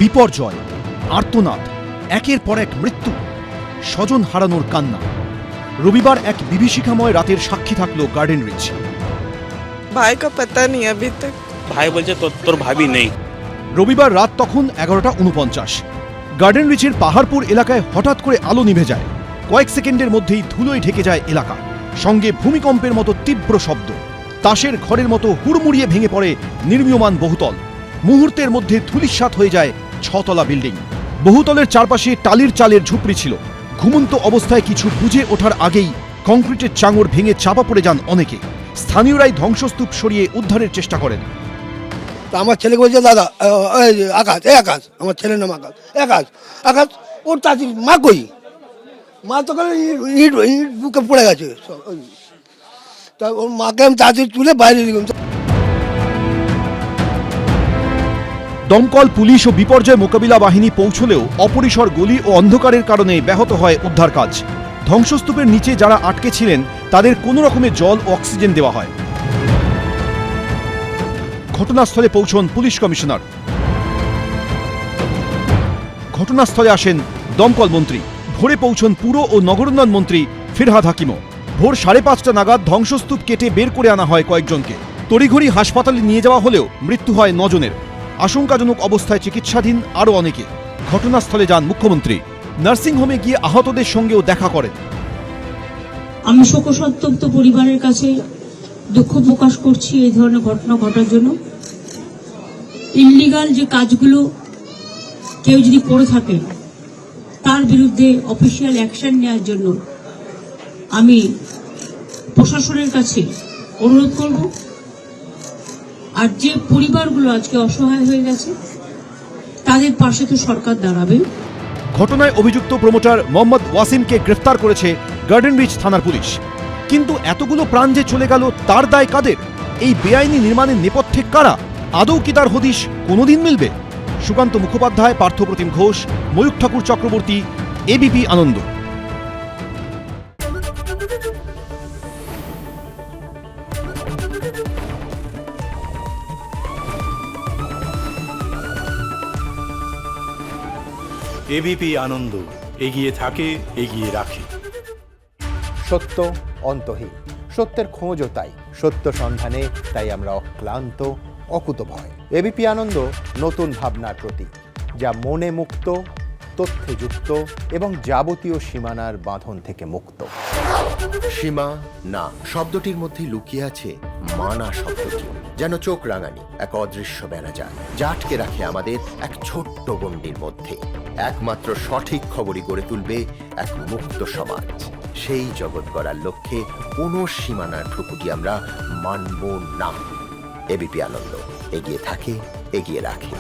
বিপর্যয়, আর্তনাদ, একের পর এক মৃত্যু, স্বজন হারানোর কান্না। রবিবার এক বিভীষিকাময় রাতের সাক্ষী থাকলো গার্ডেন রিচ। भाई का पता नहीं अभी तक। ভাই বলছে তোর ভাবি নেই। রবিবার রাত তখন 11:49। গার্ডেন রিচের পাহাড়পুর এলাকায় হঠাৎ করে আলো নিভে যায়। কয়েক সেকেন্ডের মধ্যেই ধুলোয় ঢেকে যায় এলাকা। সঙ্গে ভূমিকম্পের মতো তীব্র শব্দ। তাসের ঘরের মতো হুড়মুড়িয়ে ভেঙে পড়ে নির্মীয়মান বহুতল। মুহূর্তের মধ্যে ধূলিসাৎ হয়ে যায় 6 তলা বিল্ডিং। বহুতলের চারপাশে টালির চালের ঝুপড়ি ছিল। ঘুমন্ত অবস্থায় কিছু বুঝে ওঠার আগেই কংক্রিটের চাঙড় ভেঙে চাপা পড়ে যান অনেকে। স্থানীয়রাই ধ্বংসস্তূপ সরিয়ে উদ্ধারের চেষ্টা করেন। আমার ছেলেকে বলছে, দাদা আকাশ, আকাশ, আমার ছেলের নাম আকাশ, আকাশ, আকাশ, ওর তাঁতি মা কই, মা তো ইট বুকে পড়ে গেছে। তা ওর মাকে আমি তাঁতি তুলে বাইরে দিলাম। দমকল, পুলিশ ও বিপর্যয় মোকাবিলা বাহিনী পৌঁছলেও অপরিসর গলি ও অন্ধকারের কারণে ব্যাহত হয় উদ্ধার কাজ। ধ্বংসস্তূপের নিচে যারা আটকে ছিলেন তাদের কোনো রকমে জল ও অক্সিজেন দেওয়া হয়। ঘটনাস্থলে পৌঁছন পুলিশ কমিশনার। ঘটনাস্থলে আসেন দমকল মন্ত্রী। ভোরে পৌঁছন পুর ও নগরোন্নয়ন মন্ত্রী ফিরহাদ হাকিমও। ভোর 5:30 নাগাদ ধ্বংসস্তূপ কেটে বের করে আনা হয় কয়েকজনকে। তড়িঘড়ি হাসপাতালে নিয়ে যাওয়া হলেও মৃত্যু হয় 9 জনের। আশঙ্কাজনক অবস্থায় চিকিৎসাধীন আরও অনেকে। ঘটনাস্থলে যান মুখ্যমন্ত্রী। নার্সিংহোমে গিয়ে আহতদের সঙ্গেও দেখা করেন। আমি শোকসন্তপ্ত পরিবারের কাছে দুঃখ প্রকাশ করছি এই ধরনের ঘটনা ঘটার জন্য। ইললিগাল যে কাজগুলো কেউ যদি করে থাকে তার বিরুদ্ধে অফিসিয়াল অ্যাকশন নেওয়ার জন্য আমি প্রশাসনের কাছে অনুরোধ করব। আর যে পরিবারগুলো আজকে অসহায় হয়ে গেছে তাদের পাশে তো সরকার দাঁড়াবে। ঘটনায় অভিযুক্ত প্রমোটার মোহাম্মদ ওয়াসিমকে গ্রেফতার করেছে গার্ডেন রিচ থানার পুলিশ। কিন্তু এতগুলো প্রাণ যে চলে গেল তার দায় কাদের? এই বেআইনি নির্মাণের নেপথ্যে কারা? আদৌ কি তার হদিশ কোনোদিন মিলবে? সুকান্ত মুখোপাধ্যায়, পার্থপ্রতিম ঘোষ, ময়ূখ ঠাকুর চক্রবর্তী, এবিপি আনন্দ। এবিপি আনন্দ, এগিয়ে থাকে, এগিয়ে রাখে। সত্য অন্তহীন, সত্যের খোঁজও তাই, সত্য সন্ধানে তাই আমরা অক্লান্ত, অকুতভয়। এবিপি আনন্দ নতুন ভাবনার প্রতীক, যা মনে মুক্ত, তথ্যে যুক্ত এবং যাবতীয় সীমানার বাঁধন থেকে মুক্ত। সীমা না শব্দটির মধ্যে লুকিয়ে আছে মানা শব্দটি, যেন চোখ রাঙানি এক অদৃশ্য বেড়াজাল, যা আটকে রাখে আমাদের এক ছোট্ট গণ্ডির মধ্যে। একমাত্র সঠিক খবরই গড়ে তুলবে এক মুক্ত সমাজ। সেই জগৎ গড়ার লক্ষ্যে কোনো সীমানার ঠুকুটি আমরা মানব না। এবিপি আনন্দ, এগিয়ে থাকে, এগিয়ে রাখে।